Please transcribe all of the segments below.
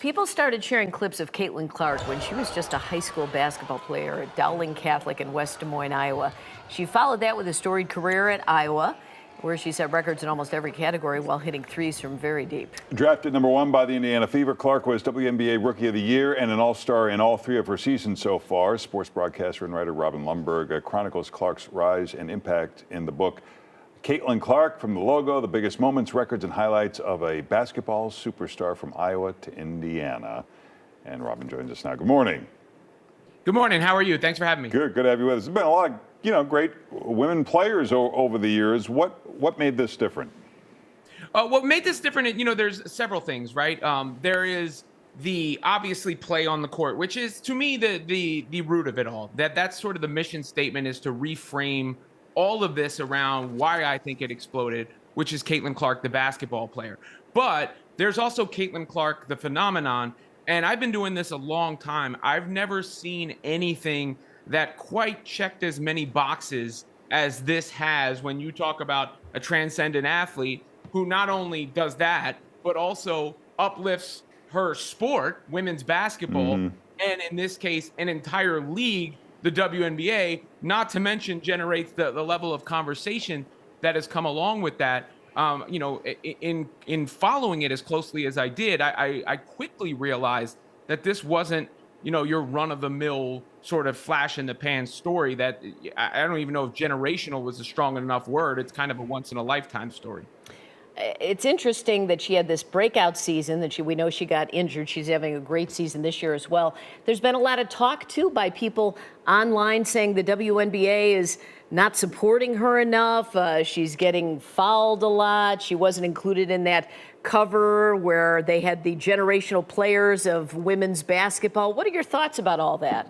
People started sharing clips of Caitlin Clark when she was just a high school basketball player at Dowling Catholic in West Des Moines, Iowa. She followed that with a storied career at Iowa, where she set records in almost every category while hitting threes from very deep. Drafted #1 by the Indiana Fever, Clark was WNBA Rookie of the Year and an All-Star in all 3 of her seasons so far. Sports broadcaster and writer Robin Lundberg chronicles Clark's rise and impact in the book Caitlin Clark, from the logo, the biggest moments, records, and highlights of a basketball superstar from Iowa to Indiana. And Robin joins us now. Good morning. Good morning. How are you? Thanks for having me. Good to have you with us. There's been a lot of, great women players over the years. What made this different? What made this different, there's several things, right? There is the obviously play on the court, which is, to me, the root of it all. That's sort of the mission statement, is to reframe all of this around why I think it exploded, which is Caitlin Clark, the basketball player. But there's also Caitlin Clark, the phenomenon. And I've been doing this a long time. I've never seen anything that quite checked as many boxes as this has when you talk about a transcendent athlete who not only does that, but also uplifts her sport, women's basketball, and in this case, an entire league, the WNBA, not to mention generates the level of conversation that has come along with that. In following it as closely as I did, I quickly realized that this wasn't, your run-of-the-mill sort of flash-in-the-pan story that I don't even know if generational was a strong enough word. It's kind of a once-in-a-lifetime story. It's interesting that she had this breakout season, that we know she got injured. She's having a great season this year as well. There's been a lot of talk, too, by people online saying the WNBA is not supporting her enough. She's getting fouled a lot. She wasn't included in that cover where they had the generational players of women's basketball. What are your thoughts about all that?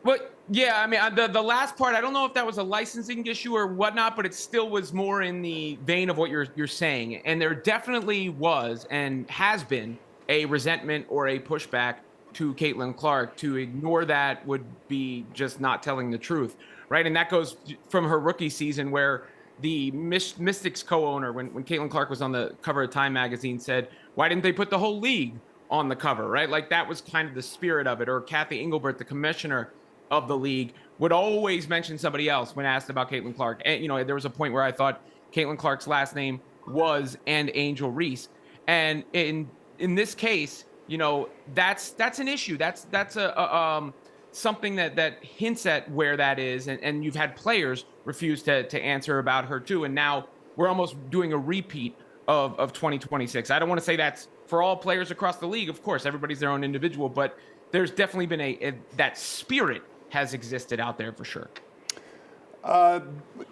Well, yeah, I mean, the last part, I don't know if that was a licensing issue or whatnot, but it still was more in the vein of what you're saying. And there definitely was and has been a resentment or a pushback to Caitlin Clark. To ignore that would be just not telling the truth, right? And that goes from her rookie season, where the Mystics co-owner, when Caitlin Clark was on the cover of Time magazine, said, why didn't they put the whole league on the cover, right? Like, that was kind of the spirit of it. Or Kathy Engelbert, the commissioner of the league, would always mention somebody else when asked about Caitlin Clark. And, there was a point where I thought Caitlin Clark's last name was and Angel Reese. And in this case, that's an issue. That's a something that hints at where that is. And you've had players refuse to answer about her too. And now we're almost doing a repeat of 2026. I don't want to say that's for all players across the league. Of course, everybody's their own individual, but there's definitely been that spirit has existed out there for sure.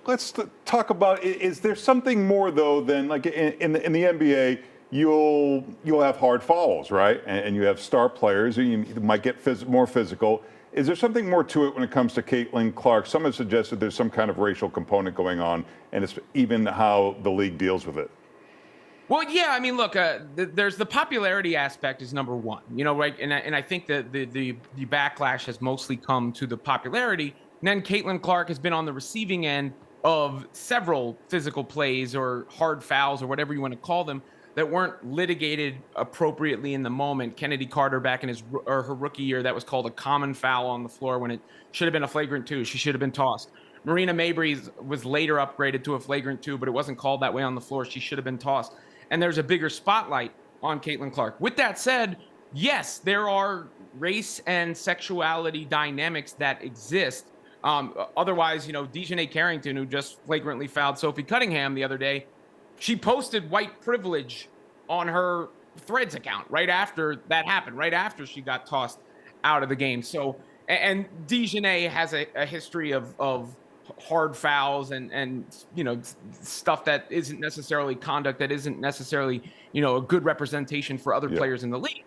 Let's talk about, is there something more though than, like, in the NBA, you'll have hard fouls, right? And you have star players, you might get more physical. Is there something more to it when it comes to Caitlin Clark? Some have suggested there's some kind of racial component going on, and it's even how the league deals with it. Well, yeah, I mean, look, there's the popularity aspect is number one, right? And I think that the backlash has mostly come to the popularity. And then Caitlin Clark has been on the receiving end of several physical plays or hard fouls or whatever you want to call them that weren't litigated appropriately in the moment. Kennedy Carter, back in her rookie year, that was called a common foul on the floor when it should have been a flagrant 2. She should have been tossed. Marina Mabrey was later upgraded to a flagrant 2, but it wasn't called that way on the floor. She should have been tossed. And there's a bigger spotlight on Caitlin Clark. With that said, yes, there are race and sexuality dynamics that exist. Otherwise, Dejanay Carrington, who just flagrantly fouled Sophie Cunningham the other day, she posted white privilege on her Threads account right after that happened, right after she got tossed out of the game. So, and Dejanay has a history of hard fouls and stuff that isn't necessarily conduct that isn't necessarily a good representation for other players in the league,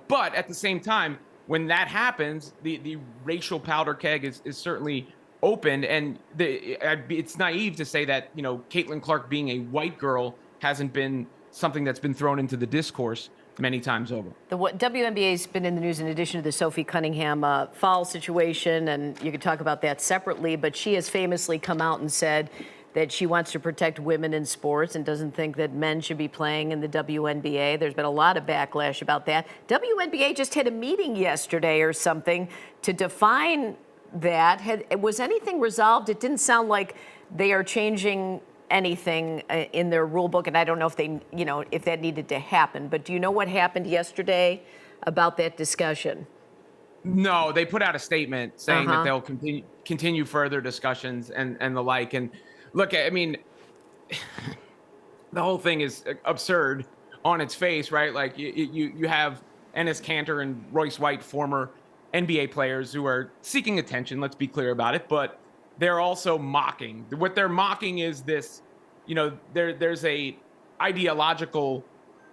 but at the same time, when that happens, the racial powder keg is certainly opened, and it's naive to say that Caitlin Clark being a white girl hasn't been something that's been thrown into the discourse many times over. The WNBA's been in the news in addition to the Sophie Cunningham foul situation, and you could talk about that separately, but she has famously come out and said that she wants to protect women in sports and doesn't think that men should be playing in the WNBA. There's been a lot of backlash about that. WNBA just had a meeting yesterday or something to define that. Was anything resolved? It didn't sound like they are changing anything in their rule book, and I don't know if they, if that needed to happen. But do you know what happened yesterday about that discussion? No, they put out a statement saying that they'll continue further discussions and the like. And look, I mean, the whole thing is absurd on its face, right? Like you have Enes Kanter and Royce White, former NBA players, who are seeking attention. Let's be clear about it, but they're also mocking. What they're mocking is this, there's a ideological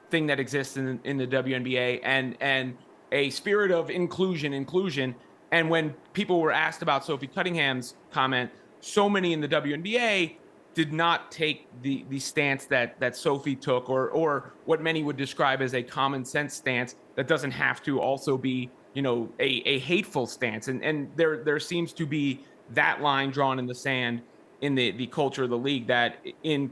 thing that exists in the WNBA and a spirit of inclusion. And when people were asked about Sophie Cunningham's comment, so many in the WNBA did not take the stance that Sophie took, or what many would describe as a common sense stance that doesn't have to also be, a hateful stance. And there seems to be that line drawn in the sand in the culture of the league, that in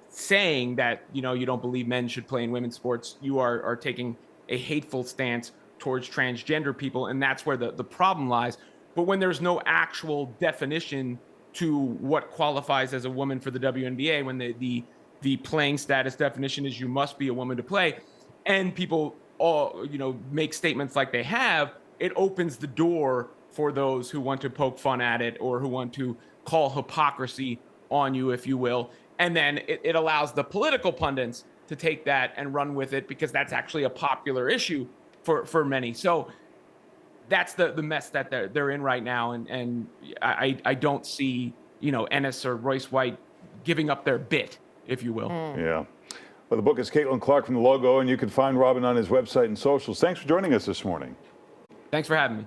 saying that, you don't believe men should play in women's sports, you are taking a hateful stance towards transgender people, and that's where the problem lies. But when there's no actual definition to what qualifies as a woman for the WNBA, when the playing status definition is you must be a woman to play, and people all make statements like they have, it opens the door for those who want to poke fun at it or who want to call hypocrisy on you, if you will. And then it allows the political pundits to take that and run with it, because that's actually a popular issue for many. So that's the mess that they're in right now. And I don't see, Enes or Royce White giving up their bit, if you will. Yeah. Well, the book is Caitlin Clark from The Logo, and you can find Robin on his website and socials. Thanks for joining us this morning. Thanks for having me.